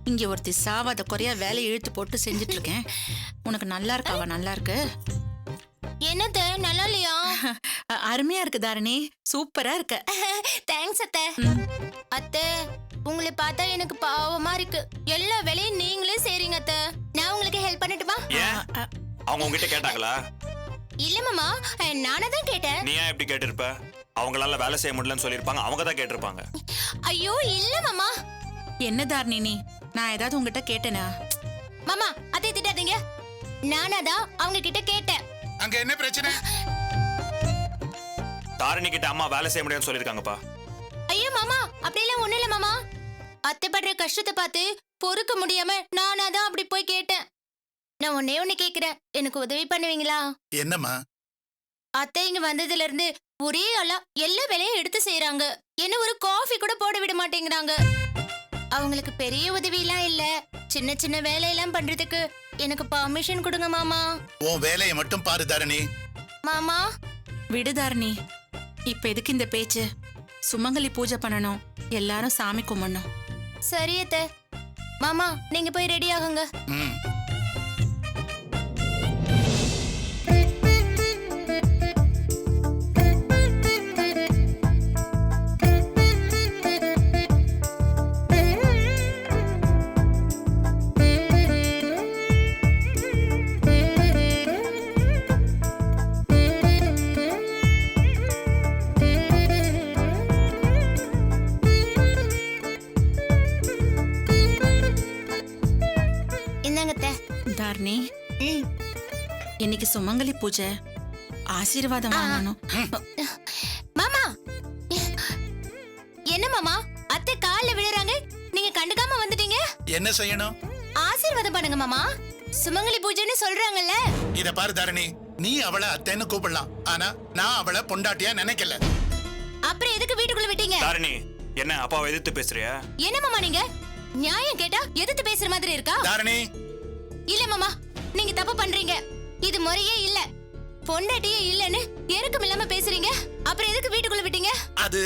இங்க ஒருத்தி சாவாத குறையா வேலையை இழுத்து போட்டு செஞ்சுட்டு இருக்கேன். உனக்கு நல்லா இருக்காவா? நல்லா இருக்கு. என்னத்த நல்லா இல்லையா? அருமையா இருக்கு தாரணி, சூப்பரா இருக்க. தேங்க்ஸ் அத்தை. அத்தை, உங்களை பார்த்தா எனக்கு பாவமா இருக்கு. எல்லா வேலையும் நீங்களே செய்றீங்க அத்தை. நான் உங்களுக்கு ஹெல்ப் பண்ணட்டுமா? அவங்க உங்ககிட்ட கேட்டாங்களா? இல்ல மாமா, நானே தான் கேட்டேன். நீ ஏன் எப்படி கேட்டிருப்ப? அவங்களால வேலை செய்ய முடியலன்னு சொல்லிருப்பாங்க, அவங்க தான் கேட்டிருப்பாங்க. ஐயோ இல்ல மாமா. என்ன தாரணி நீ, நான் ஏதாவது உங்ககிட்ட கேட்டேனா? மாமா அதை திட்டாதீங்க. நானா தான் அவங்க கிட்ட கேட்டேன். அங்க என்ன பிரச்சனை? தாரணி கிட்ட அம்மா வேலை செய்ய முடியும்னு சொல்லிருக்காங்கப்பா. ஐயோ மாமா, அப்படியெல்லாம் ஒண்ணு இல்ல மாமா. அத்தை படுற கஷ்டத்தை பார்த்து பொறுக்க முடியாம நானா தான் அப்படி போய் கேட்டேன். நான் ஒண்ணு கேக்குறேன், எனக்கு உதவி பண்ணுவீங்களா? என்னம்மா? அத்தை இங்க வந்ததுல இருந்து ஒரே ஆளா எல்லா வேலையும் எடுத்து செய்யறாங்க. என்ன ஒரு காஃபி கூட போட விட மாட்டேங்கிறாங்க. அவங்களுக்கு பெரிய உதவி எல்லாம் இல்ல, சின்ன சின்ன வேலையெல்லாம் பண்றதுக்கு எனக்கு பர்மிஷன் கொடுங்க மாமா. உன் வேலையை மட்டும் பாரு தாரணி. மாமா விடு தாரணி, இப்ப எதுக்கு இந்த பேச்சு? சுமங்கலி பூஜை பண்ணணும், எல்லாரும் சாமி கும்பிடணும். சரி அத்தை. மாமா நீங்க போய் ரெடி ஆகுங்க. ம். இந்தாங்க அத்தை. தாரணி, ம். இன்னைக்கு சுமங்கலி பூஜை, ஆசீர்வாதம் வாங்கணும். மாமா என்ன மாமா, அத்தை கால்ல விழுறாங்க, நீங்க கண்டுக்காம வந்துட்டீங்க. என்ன செய்யணும்? ஆசீர்வாதம் பண்ணுங்க மாமா. சுமங்கலி பூஜைன்னு சொல்றாங்கல்ல. இத பாரு தாரணி, நீ அவளை அத்தைன்னு கூப்பிடலாம், ஆனா நான் அவளை பொண்டாட்டியா நினைக்கல. அப்புறம் எதுக்கு வீட்டுக்குள்ள விட்டீங்க? தாரணி, என்ன அப்பாவை எதிர்த்து பேசுறியா? என்ன மாமா நீங்க நியாயம் கேட்டா எதிர்த்து பேசுற மாதிரி இருக்கா? தாரணி, இல்ல மாமா, நீங்க தப்பு பண்றீங்க. இது முறையே இல்ல. பொண்டாட்டியே இல்லன்னு எருக்கம் இல்லாம பேசுறீங்க. அப்புறம் எதுக்கு வீட்டுக்குள்ள விட்டீங்க? அது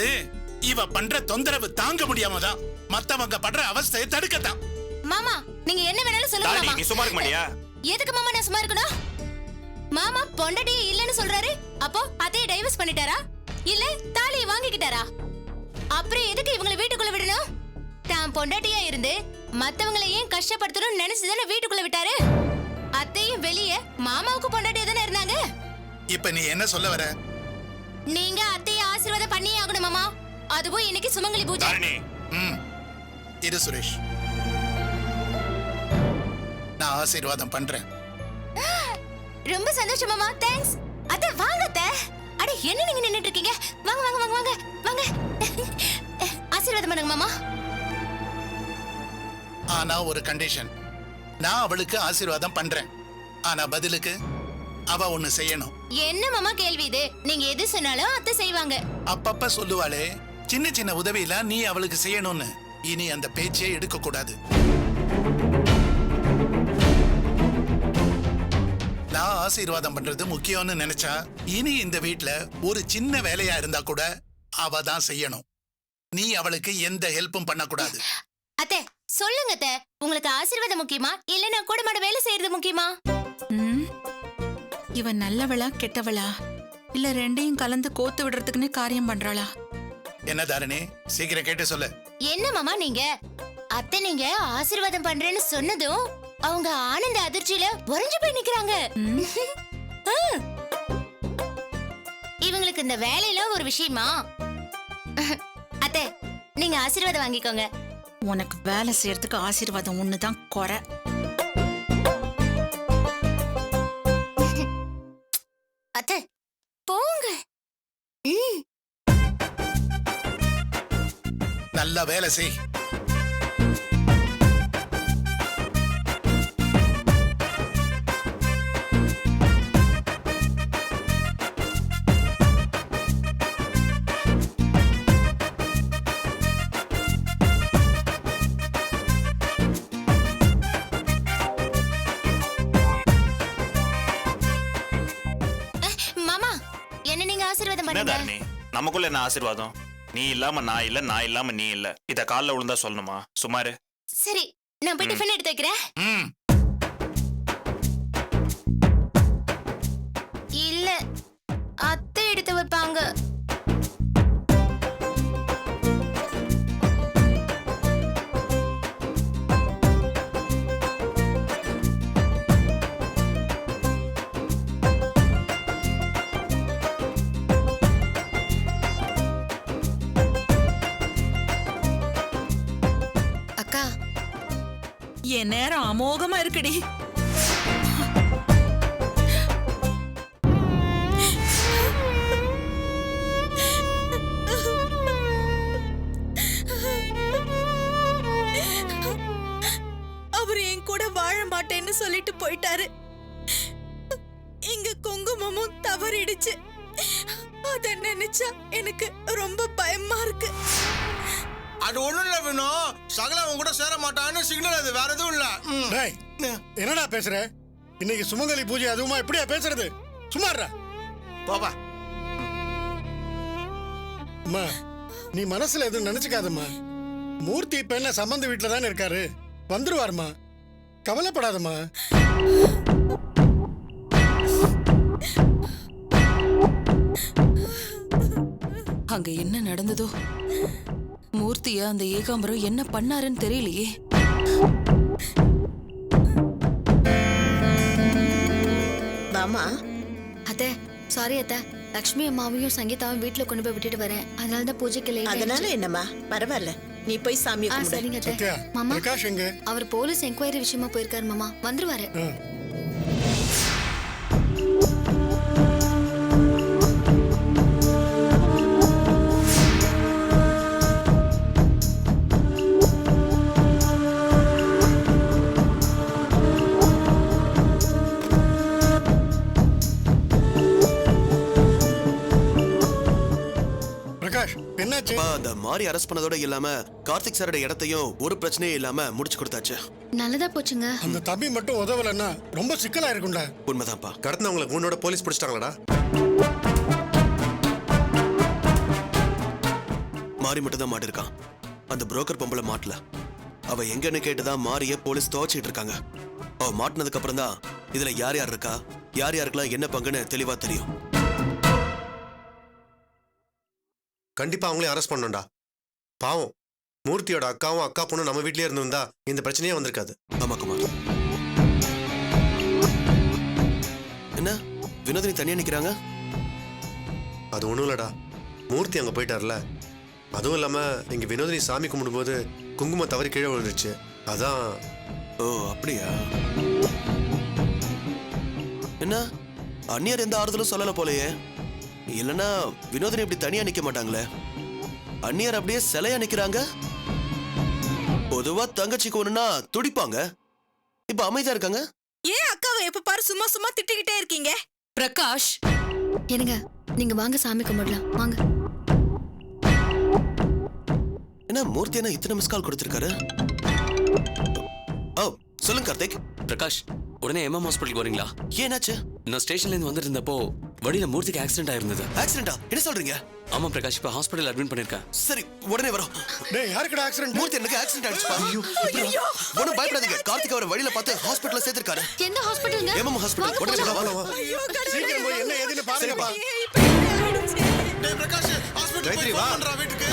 இவ பண்ற தொந்தரவு தாங்க முடியாம தான், மத்தவங்க படுற அவஸ்தையை தடுக்கத்தான். மாமா நீங்க என்ன வேணாலும் சொல்லுங்க தாரணி, மாமா. நீ சும்மா இருக்க மாட்டியா? எதுக்கு மாமா நான் சும்மா இருக்கணும்? மாமா பொண்டாட்டியே இல்லன்னு சொல்றாரு, அப்போ அதையே டைவர்ஸ் பண்ணிட்டாரா இல்ல தாலியை வாங்கிக்கிட்டாரா? அப்புறம் எதுக்கு இவங்களை வீட்டுக்குள்ள விடணும்? தான் பொண்டாட்டியா இருந்து மத்தவங்களை ஏன் கஷ்டப்படுத்தணும்னு நினைச்சுதானே வீட்டுக்குள்ள விட்டாரு. அத்தையும் வெளியே மாமாவுக்கு பொண்டாட்டியா தானே இருந்தாங்க. இப்ப நீ என்ன சொல்ல வர? நீங்க அத்தையை ஆசீர்வாதம் பண்ணியே ஆகணும் மாமா. அதுவும் இன்னைக்கு சுமங்கலி பூஜை. தாரணி, ம். இரு சுரேஷ், நான் ஆசீர்வாதம் பண்றேன். ரொம்ப சந்தோஷம் மாமா, தேங்க்ஸ். அத்தை வாங்க அத்தை. அட என்ன நீங்க நின்னுட்டு இருக்கீங்க? வாங்க வாங்க வாங்க வாங்க வாங்க. ஆசீர்வாதம் பண்ணுங்க மாமா. ஆனா ஒரு கண்டிஷன், நான் அவளுக்கு ஆசீர்வாதம் பண்றேன், ஆனா பதிலுக்கு அவ ஒண்ணு செய்யணும். என்ன மாமா கேள்வி இது? நீங்க எது சொன்னாலும் அத்தை செய்வாங்க. அப்பப்ப சொல்லுவாளே, சின்ன சின்ன உதவியெல்லாம் நீ அவளுக்கு செய்யணும்னு. இனி அந்த பேச்சே எடுக்க கூடாது. நான் ஆசீர்வாதம் பண்றது முக்கியம்னு நினைச்சா, இனி இந்த வீட்ல ஒரு சின்ன வேலையா இருந்தா கூட அவ தான் செய்யணும். நீ அவளுக்கு எந்த ஹெல்ப்பும் பண்ணக்கூடாது. அத்தை சொல்லுங்க அத்தை, உங்களுக்கு ஆசீர்வாதம் முக்கியமா இல்ல நான் கூட மாட வேலை செய்யறது முக்கியமா? இவன் நல்லவளா கெட்டவளா, இல்ல ரெண்டையும் கலந்து கோத்து விடுறதுக்குன்னு காரியம் பண்றாளா? என்ன தாரணி, சீக்கிரம் கேட்டு சொல்லு. என்ன மாமா நீங்க அத்தை நீங்க ஆசீர்வாதம் பண்றேன்னு சொன்னதும் அவங்க ஆனந்த அதிர்ச்சியில உறைஞ்சு போய் நிக்கிறாங்க. இவங்களுக்கு இந்த வேலையில ஒரு விஷயமா? அத்தை நீங்க ஆசீர்வாதம் வாங்கிக்கோங்க. உனக்கு வேலை செய்யறதுக்கு ஆசீர்வாதம் ஒண்ணுதான் குறை. அத்தை போங்க. நல்ல வேலை செய். என்ன தாரணி, நமக்குள்ள என்ன ஆசீர்வாதம்? நீ இல்லாம நான் இல்ல, நான் இல்லாம நீ இல்ல. இத கால்ல விழுந்தா சொல்லணுமா? சுமாரு. சரி நான் போய் டிஃபன் எடுத்து வைக்கிறேன். ம். இல்ல, அத்தை எடுத்து வைப்பாங்க. அக்கா, என் நேரம் அமோகமா இருக்குடி. அவர் என் கூட வாழ மாட்டேன்னு சொல்லிட்டு போயிட்டாரு. இங்க குங்குமமும் தவறிடுச்சு. அத நினைச்சா எனக்கு ரொம்ப பயமா இருக்கு. அது ஒண்ணும் இல்ல வினோ, சகல உன் கூட சேர மாட்டான்னு சிக்னல். அது வேற எதுவும் இல்ல. டேய், என்னடா பேசுற? இன்னைக்கு சுமங்கலி பூஜை அதுவுமா இப்படியா பேசுறது? சும்மாறா. பாப்பா, அம்மா, நீ மனசுல எதுவும் நினைச்சுக்காதம்மா. மூர்த்தி இப்ப என்ன சம்பந்த வீட்டுல தானே இருக்காரு, வந்துருவாருமா, கவலைப்படாதம்மா. அங்க என்ன நடந்ததோ, மூர்த்திய அந்த ஏகாம்பரம் என்ன பண்ணாருன்னு தெரியலையே. வாமா. அத்தை, சாரி அத்தை. லக்ஷ்மி அம்மாவையும் சங்கீதாவும் வீட்டுல கொண்டு போய் விட்டுட்டு வரேன். அதனால தான் பூஜைக்கு லேட் அதனால ஆயிடுச்சு. என்னம்மா, பரவாயில்ல, நீ போய் சாமி கும்பிடு. சரிங்க அத்தை. சத்யா, மாமா, பிரகாஷ் எங்க? அவர் போலீஸ் என்கொயரி விஷயமா போயிருக்காரு மாமா. வந்துருவாரு. ஆ. பிரகாஷ், என்னாச்சு? அந்த மாரி அரெஸ்ட் பண்ணதோட இல்லாம கார்த்திக் சாரோட இடத்தையும் ஒரு பிரச்சனையும் இல்லாம முடிச்சு கொடுத்தாச்சு. நல்லதா போச்சுங்க. அந்த தம்பி மட்டும் உதவலன்னா ரொம்ப சிக்கலா இருக்கும்டா. உண்மைதான்ப்பா. கடத்தினவங்களுக்கு உன்னோட போலீஸ் பிடிச்சிட்டாங்களாடா? மாரி மட்டும் தான் மாட்டிருக்கான். அந்த புரோக்கர் பொம்பளை மாட்டல. அவ எங்கன்னு கேட்டுதான் மாரிய போலீஸ் துவச்சிட்டு இருக்காங்க. அவ மாட்டினதுக்கு அப்புறம் தான் இதுல யார் யார் இருக்கா, யார் யாருக்கெல்லாம் என்ன பங்குன்னு தெளிவா தெரியும். கண்டிப்பா அவங்களையும் அரெஸ்ட் பண்ணணும்டா. பாவம், மூர்த்தியோட அக்காவும் அக்கா பொண்ணும் நம்ம வீட்லயே இருந்திருந்தா இந்த பிரச்சனையே வந்திருக்காது. ஆமா குமார். என்ன வினோதினி தனியா நிக்கிறாங்க? அது ஒண்ணும் இல்லடா, மூர்த்தி அங்க போயிட்டார்ல. அதுவும் இல்லாம இங்க வினோதினி சாமி கும்பிடும்போது குங்குமம் தவறி கீழே விழுந்துருச்சு. அதான். ஓ அப்படியா? என்ன அந்நியர் எந்த ஆறுதலும் சொல்லல போலயே. இல்லைன்னா வினோதினி இப்படி தனியா நிக்க மாட்டாங்களே. அந்நியர் அப்படியே சிலையா நிக்கிறாங்க. பொதுவா தங்கச்சிக்கு ஒண்ணுன்னா துடிப்பாங்க. இப்ப அமைதியா இருக்காங்க. ஏன் அக்காவை எப்ப பாரு சும்மா சும்மா திட்டிக்கிட்டே இருக்கீங்க? பிரகாஷ், என்னங்க, நீங்க வாங்க சாமி கும்பிடலாம். வாங்க. என்ன மூர்த்தி என்ன இத்தனை மிஸ் கால் கொடுத்திருக்காரு? ஓ சொல்லுங்க கார்த்திக். பிரகாஷ், உடனே எம்எம் ஹாஸ்பிட்டலுக்கு வரீங்களா? ஏனாச்சு? நான் ஸ்டேஷன்ல இருந்து வந்துட்டு இருந்தப்போ வழியில மூர்த்திக்கு ஆக்சிடென்ட் ஆயிருந்தது. ஆக்சிடென்டா? என்ன சொல்றீங்க? ஆமா பிரகாஷ், இப்ப ஹாஸ்பிட்டல் அட்மிட் பண்ணிருக்கேன். சரி உடனே வரோம். டேய், யாருக்குடா ஆக்சிடென்ட்? மூர்த்தி எனக்கு ஆக்சிடென்ட் ஆயிடுச்சுப்பா. ஒண்ணும் பயப்படாதீங்க. கார்த்திக் அவரை வழியில பார்த்து ஹாஸ்பிட்டல்ல சேர்த்திருக்காரு. எந்த ஹாஸ்பிட்டலுங்க? MM hospital. உடனே வா. சீக்கிரம் போய் என்ன ஏதுன்னு பாருங்கப்பா. டேய் பிரகாஷ், ஹாஸ்பிடல் கைத்ரி, போய் வா. வா பண்றா வீட்டுக்கு.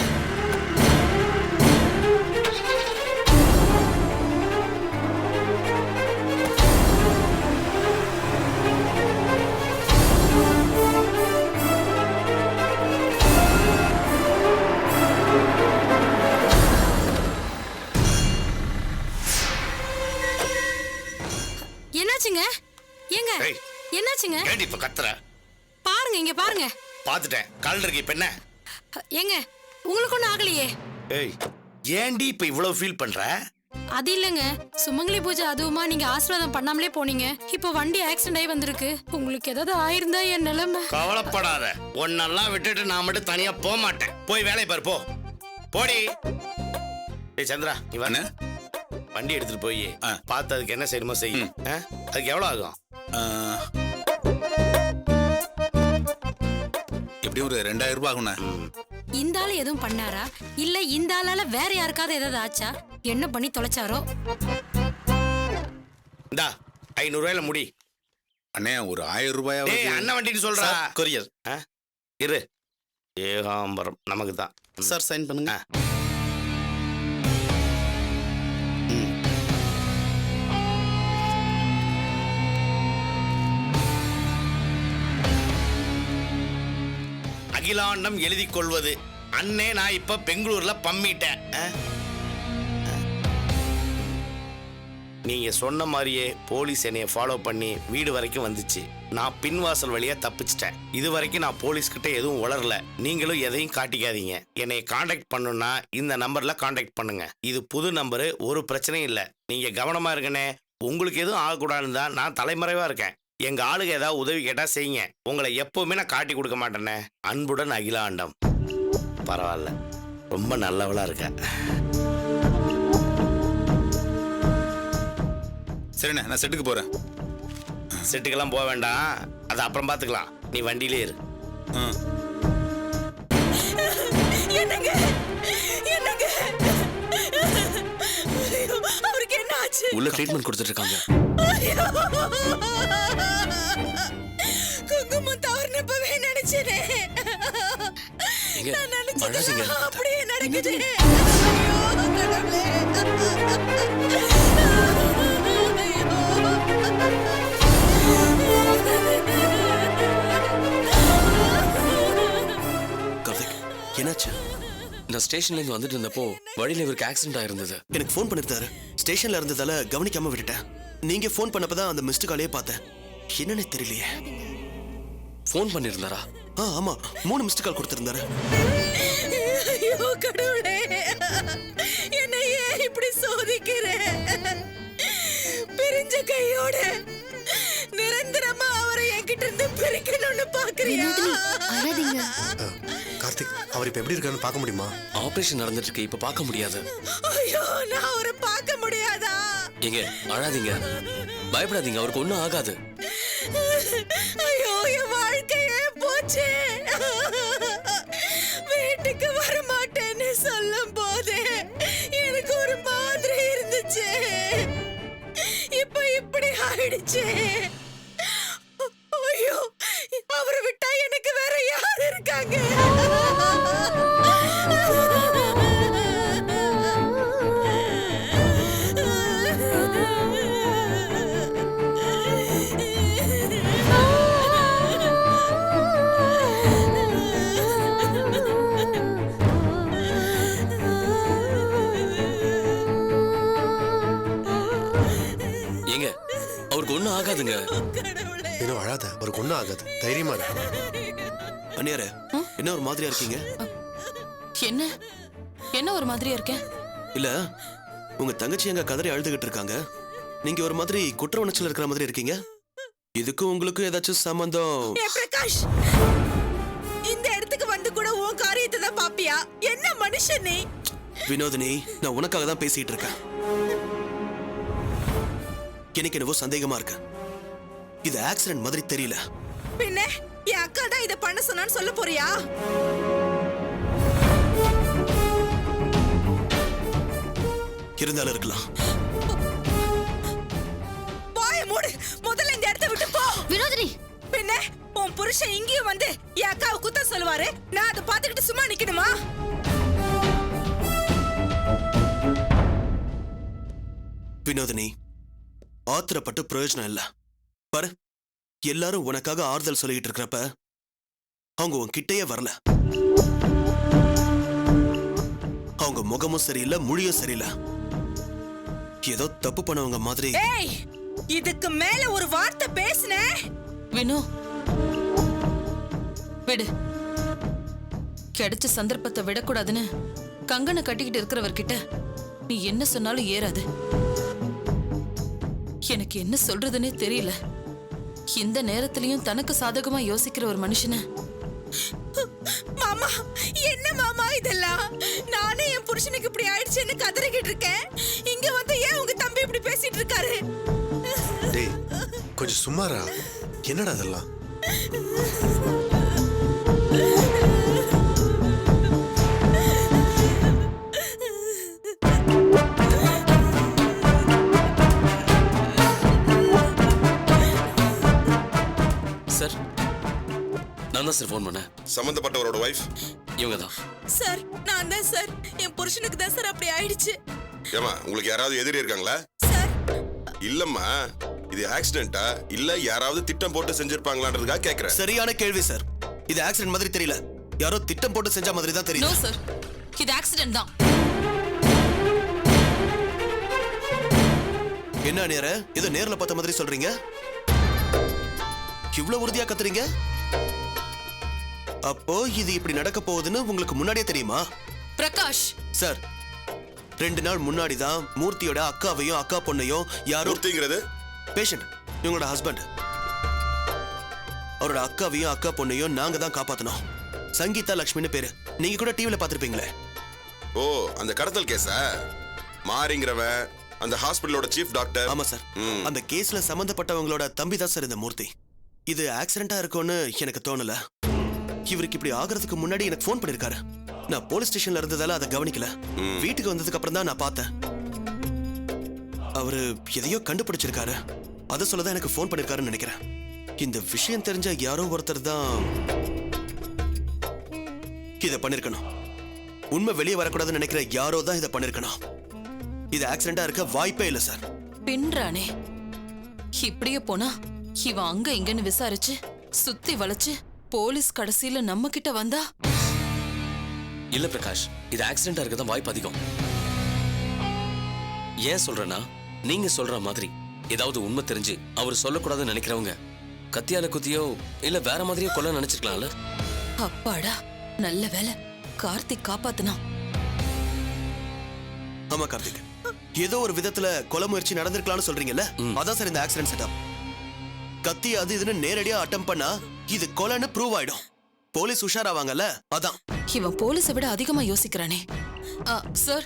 என்னாச்சுங்க? ஏங்க, ஏய், என்னாச்சுங்க? ஏண்டி இப்ப கத்துற? பாருங்க, இங்க பாருங்க. பாத்துட்டேன், கல் இருக்கு. இப்ப என்ன? ஏங்க, உங்களுக்கு ஒண்ணும் ஆகலையே? ஏய், ஏண்டி இப்ப இவ்வளவு ஃபீல் பண்ற? அது இல்லங்க, சுமங்கலி பூஜை அதுவுமா நீங்க ஆசீர்வாதம் பண்ணாமலே போனீங்க. இப்போ வண்டி ஆக்சிடென்ட் ஆகி வந்திருக்கு. உங்களுக்கு ஏதாவது ஆயிருந்தா என் நிலைமை. கவலைப்படாத, ஒன்னெல்லாம் விட்டுட்டு நான் மட்டும் தனியா போக மாட்டேன். போய் வேலையை பாரு, போ. போடி. ஏய் சந்திரா, இவனு வண்டி எடுத்துட்டு போய் பார்த்து அதுக்கு என்ன செய்யணுமோ செய்யும். அதுக்கு எவ்வளவு ஆகும்? எப்படியும் ஒரு 2000 ரூபாய் ஆகும்ண்ணா. இந்த ஆளு எதுவும் பண்ணாரா இல்ல இந்த ஆளால வேற யாருக்காவது ஏதாவது ஆச்சா? என்ன பண்ணி தொலைச்சாரோ. இந்தா 500 ரூபாயில முடி. அண்ணே ஒரு 1000 ரூபாயா? டேய் அண்ணன் வண்டின்னு சொல்றா. கொரியர். இரு. ஏகாம்பரம் நமக்கு தான். சார் சைன் பண்ணுங்க. அகிலாண்டம் எழுதி கொள்வது. அண்ணே நான் இப்ப பெங்களூர்ல பம்மிட்டேன். நீங்க சொன்ன மாதிரியே போலீஸ் என்னைய ஃபாலோ பண்ணி வீடு வரைக்கும் வந்துச்சு. நான் பின்வாசல் வழியா தப்பிச்சிட்டேன். இது வரைக்கும் நான் போலீஸ் கிட்ட எதுவும் உளரல. நீங்களும் எதையும் காட்டிக்காதீங்க. என்னை காண்டாக்ட் பண்ணுன்னா இந்த நம்பர்ல காண்டாக்ட் பண்ணுங்க. இது புது நம்பரு, ஒரு பிரச்சனையும் இல்லை. நீங்க கவனமா இருக்கனே. உங்களுக்கு எதுவும் ஆகக்கூடாதுன்னு தான் நான் தலைமறைவா இருக்கேன். எங்க ஆளுங்க ஏதாவது உதவி கேட்டா செய்யுங்க. உங்களை எப்பவுமே நான் காட்டி கொடுக்க மாட்டேனே. அன்புடன் அகிலாண்டம். பரவாயில்ல, ரொம்ப நல்லவளா இருக்க. சரிண்ணே, நான் செட்டுக்கு போறேன். செட்டுக்கெல்லாம் போக வேண்டாம், அது அப்புறம் பார்த்துக்கலாம். நீ வண்டியிலே இரு. என்னங்க என்னங்க அவருக்கு என்ன ஆச்சு? உள்ள ட்ரீட்மெண்ட் கொடுத்துட்டு இருக்காங்க. குங்குமம் தவறுனப்பவே நினைச்சேனே. நான் நினைச்சது அப்படியே நடக்குது. ஐயோ கடவுளே. கார்த்திக், என்னாச்சு? நான் ஸ்டேஷன்ல இருந்து வந்துட்டு இருந்தப்போ வழியில இவருக்கு ஆக்சிடென்ட் ஆயிருந்தது. எனக்கு ஃபோன் பண்ணிருந்தாரு. ஸ்டேஷன்ல இருந்ததால கவனிக்காம விட்டுட்டேன். நீங்க ஃபோன் பண்ணப்பதான் அந்த மிஸ்டு காலையே பார்த்தேன். என்னன்னு தெரியலையே. ஃபோன் பண்ணிருந்தாரா? ஆமா, 3 மிஸ்டு கால் கொடுத்திருந்தாரு. ஐயோ கடவுளே, என்னை ஏன் இப்படி சோதிக்கிற? பிரிஞ்ச கையோட நிரந்தரமா அவரை என்கிட்ட இருந்து பிரிக்கணும்னு பாக்குறியா? கார்த்திக், அவர் இப்ப எப்படி இருக்காருன்னு பார்க்க முடியுமா? ஆபரேஷன் நடந்துட்டு இருக்கு, இப்ப பார்க்க முடியாது. ஐயோ, நான் அவரை பார்க்க முடியாதா? எங்க அழாதீங்க, பயப்படாதீங்க, அவருக்கு ஒண்ணும் ஆகாது. ஐயோ, என் வாழ்க்கையே போச்சு. வீட்டுக்கு வர மாட்டேன்னு சொல்லும் போதே எனக்கு ஒரு மாதிரி இருந்துச்சு. இப்ப இப்படி ஆயிடுச்சு. ஐயோ, அவரை விட்டா எனக்கு வேற யார் இருக்காங்க? ஏங்க, அவருக்கு ஒண்ணும் ஆகாதுங்க. இன்னும் அழாத, அவருக்கு ஒன்றும் ஆகாது, தைரியமா இருக்கு. அண்ணியாரே, என்ன ஒரு மாதிரியா இருக்கீங்க? என்ன என்ன ஒரு மாதிரியா இருக்கேன்? இல்ல, உங்க தங்கச்சி எங்க கதறி அழுதுகிட்டு இருக்காங்க. நீங்க ஒரு மாதிரி குற்ற உணர்ச்சியில் இருக்கிற மாதிரி இருக்கீங்க. இதுக்கும் உங்களுக்கும் ஏதாச்சும் சம்பந்தம்? பிரகாஷ், இந்த இடத்துக்கு வந்து கூட உன் காரியத்தை தான் பாப்பியா? என்ன மனுஷன் நீ? வினோதினி, நான் உனக்காக தான் பேசிட்டு இருக்கேன். எனக்கு என்னவோ சந்தேகமா இருக்கு. இது ஆக்சிடென்ட் மாதிரி தெரியல. பின்ன என் அக்கா தான் இதை பண்ண சொன்னான்னு சொல்ல போறியா? இருந்தாலும் இருக்கலாம். வாய மூடு, முதல்ல இந்த இடத்தை விட்டு போ. வினோதினி, பின்ன உன் புருஷன் இங்கேயும் வந்து என் அக்காவை குத்தம் சொல்லுவாரு. நான் அதை பார்த்துக்கிட்டு சும்மா நிக்கணுமா? வினோதினி, ஆத்திரப்பட்டு பிரயோஜனம் இல்ல. பாரு, எல்லாரும் உனக்காக ஆறுதல் சொல்லிட்டு இருக்கிறப்ப அவங்க உன் கிட்டயே வரல. அவங்க முகமும் சரியில்லை, மொழியும் சரியில்லை. ஏதோ தப்பு பண்ணவங்க மாதிரி. ஏய், இதுக்கு மேல ஒரு வார்த்தை பேசுன வினு, விடு. கிடைச்ச சந்தர்ப்பத்தை விடக்கூடாதுன்னு கங்கனை கட்டிக்கிட்டு இருக்கிறவர்கிட்ட நீ என்ன சொன்னாலும் ஏறாது. எனக்கு என்ன சொல்றதுன்னே தெரியல. இந்த நேரத்திலையும் தனக்கு சாதகமா யோசிக்கிற ஒரு மனுஷனை. மாமா, என்ன மாமா இதெல்லாம்? நானே என் புருஷனுக்கு இப்படி ஆயிடுச்சுன்னு கதறிக்கிட்டு இருக்கேன். இங்க வந்து ஏன் உங்க தம்பி இப்படி பேசிட்டு இருக்காரு? டேய், கொஞ்சம் சும்மாரா. என்னடா அதெல்லாம்? சார் ஃபோன் பண்ண? சம்பந்தப்பட்டவரோட வைஃப் இவங்க தான். சார் நான் தான் சார், என் புருஷனுக்கு தான் சார் அப்படி ஆயிடுச்சு. ஏமா உங்களுக்கு யாராவது எதிரி இருக்காங்களா? சார் இல்லம்மா, இது ஆக்சிடென்ட்டா இல்ல யாராவது திட்டம் போட்டு செஞ்சிருப்பாங்களான்றதுக்காக கேக்குறேன். சரியான கேள்வி சார். இது ஆக்சிடென்ட் மாதிரி தெரியல, யாரோ திட்டம் போட்டு செஞ்ச மாதிரி தான் தெரியுது. நோ சார், இது ஆக்சிடென்ட் தான். என்ன நேர ஏதோ நேர்ல பார்த்த மாதிரி சொல்றீங்க? இவ்வளவு உறுதியா கத்துறீங்க? அப்போ இது இப்படி நடக்க போகுதுன்னு உங்களுக்கு முன்னாடியே தெரியுமா? பிரகாஷ் சார், 2 நாள் முன்னாடி தான் மூர்த்தியோட அக்காவையும் அக்கா பொண்ணையும் யாரோ மூர்த்திங்கிறது பேஷண்ட், இவங்களோட ஹஸ்பண்ட். அவரோட அக்காவையும் அக்கா பொண்ணையும் நாங்க தான் காப்பாத்தணும். சங்கீதா லட்சுமின்னு பேரு, நீங்க கூட டிவில பாத்திருப்பீங்களே. ஓ, அந்த கடத்தல் கேஸா? மாரிங்கிறவன் அந்த ஹாஸ்பிடலோட சீஃப் டாக்டர். ஆமா சார், அந்த கேஸ்ல சம்பந்தப்பட்டவங்களோட தம்பி தான் சார் இந்த மூர்த்தி. இது ஆக்சிடென்ட்டா இருக்கும்னு எனக்கு தோணல. இவருக்கு இப்படி ஆகிறதுக்கு முன்னாடி எனக்கு ஃபோன் பண்ணிருக்காரு. நான் போலீஸ் ஸ்டேஷன்ல இருந்ததால அதை கவனிக்கல. வீட்டுக்கு வந்ததுக்கு அப்புறம் தான் நான் பார்த்தேன். அவரு எதையோ கண்டுபிடிச்சிருக்காரு, அதை சொல்லதான் எனக்கு ஃபோன் பண்ணிருக்காருன்னு நினைக்கிறேன். இந்த விஷயம் தெரிஞ்ச யாரோ ஒருத்தர் தான் இதை பண்ணிருக்கணும். உண்மை வெளியே வரக்கூடாதுன்னு நினைக்கிற யாரோ தான் இதை பண்ணிருக்கணும். இது ஆக்சிடென்ட்டா இருக்க வாய்ப்பே இல்லை சார். பின்றானே, இப்படியே போனா இவன் அங்க இங்கன்னு விசாரிச்சு சுத்தி வளைச்சு போலீஸ் கடைசியில நம்ம கிட்ட வந்தா? இல்ல பிரகாஷ், இது ஆக்சிடென்ட்டா இருக்க தான் வாய்ப்பு அதிகம். ஏன் சொல்றேன்னா, நீங்க சொல்ற மாதிரி ஏதாவது உண்மை தெரிஞ்சு அவர் சொல்லக்கூடாதுன்னு நினைக்கிறவங்க கத்தியால குத்தியோ இல்ல வேற மாதிரியோ கொல்ல நினைச்சிருக்கலாம்ல. அப்பாடா, நல்ல வேலை கார்த்திக் காப்பாத்துனா. ஆமா கார்த்திக், ஏதோ ஒரு விதத்துல கொலை முயற்சி நடந்திருக்கலாம்னு சொல்றீங்கல்ல, அதான் சார் இந்த ஆக்சிடென்ட் செட்டப். கத்தி அது இதுன்னு நேரடியா அட்டம் பண்ணா இது கொலைன்னு ப்ரூவ் ஆயிடும். போலீஸ் உஷாராவாங்கல்ல, அதான். இவன் போலீஸை விட அதிகமா யோசிக்கிறானே. சார்,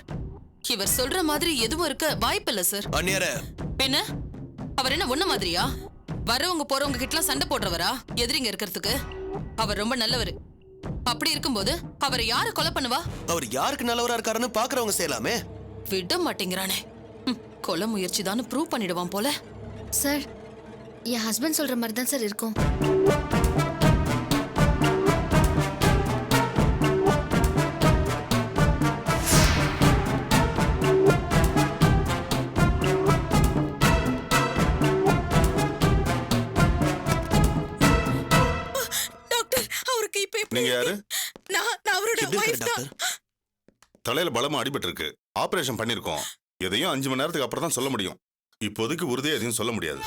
இவர் சொல்ற மாதிரி எதுவும் இருக்க வாய்ப்பில்ல சார். அந்நியர என்ன, அவர் என்ன ஒண்ணு மாதிரியா? வரவங்க போறவங்க கிட்டலாம் சண்டை போடுறவரா எதிரிங்க இருக்கிறதுக்கு? அவர் ரொம்ப நல்லவர். அப்படி இருக்கும்போது அவரை யாரு கொலை பண்ணுவா? அவர் யாருக்கு நல்லவரா இருக்காருன்னு பாக்குறவங்க செய்யலாமே. விட மாட்டேங்கிறானே. கொலை முயற்சி தான் ப்ரூவ் பண்ணிடுவான் போல. சார், என் ஹஸ்பண்ட் சொல்ற மாதிரி தான் சார் இருக்கும். டாக்டர், அவருக்கு இப்ப எப்படி? நீங்க யாரு? நான் அவரோட எப்படி வைஃப் இருக்காரு தான். டாக்டர்? தலையில பலமா அடிபட்டு இருக்கு. ஆபரேஷன் பண்ணிருக்கோம். எதையும் 5 மணி நேரத்துக்கு அப்புறம் தான் சொல்ல முடியும். இப்போதைக்கு உறுதியா எதையும் சொல்ல முடியாது.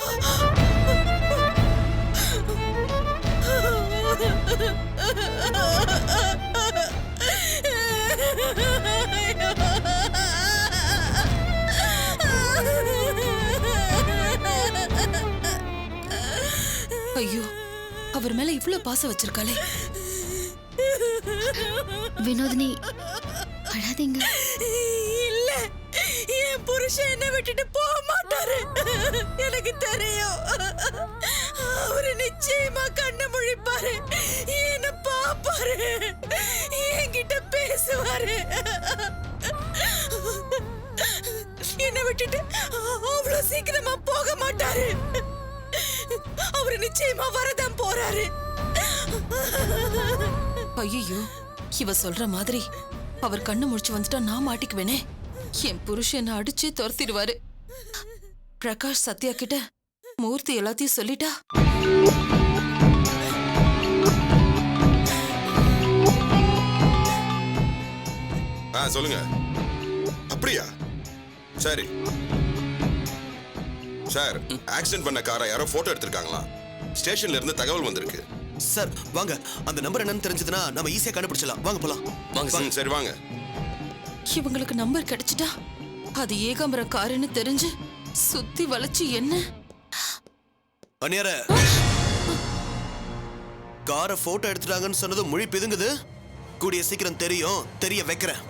ஐயோ, அவர் மேல இவ்ளோ பாசம் வச்சிருக்காளே. வினோதினி, அழாதீங்க. இல்ல, என் புருஷன் என்ன விட்டுட்டு போக மாட்டாரு. எனக்கு தெரியும். அவரு நிச்சயமா கண்ணு முழிப்பாரு, என்ன பாப்பாரு, என்கிட்ட பேசுவாரு. என்ன விட்டுட்டு அவ்வளவு சீக்கிரமா போக மாட்டாரு. அவரு நிச்சயமா வரதான் போறாரு. ஐயோ, இவ சொல்ற மாதிரி அவர் கண்ணு முடிச்சு வந்துட்டா நான் மாட்டிக்குவேனே. என் புருஷன் அடிச்சு துரத்திடுவாரு. பிரகாஷ் சத்யா கிட்ட மூர்த்தி எல்லாத்தையும் சொல்லிட்டா? சொல்லுங்க. அப்படியா? சரி சார், ஆக்சிடென்ட் பண்ண காரை யாரோ போட்டோ எடுத்திருக்காங்களா? ஸ்டேஷன்ல இருந்து தகவல் வந்திருக்கு. சார் வாங்க, அந்த நம்பர் என்னன்னு தெரிஞ்சதுன்னா நம்ம ஈஸியா கண்டுபிடிச்சலாம். வாங்க போலாம். வாங்க. சரி வாங்க. இவங்களுக்கு நம்பர் கிடைச்சிட்டா அது ஏகாம்பரம் காருன்னு தெரிஞ்சு சுத்தி வளைச்சு என்ன? அந்நியர, காரை போட்டோ எடுத்துட்டாங்கன்னு சொன்னது மொழி பிதுங்குது. கூடிய சீக்கிரம் தெரியும், தெரிய வைக்கிறேன்.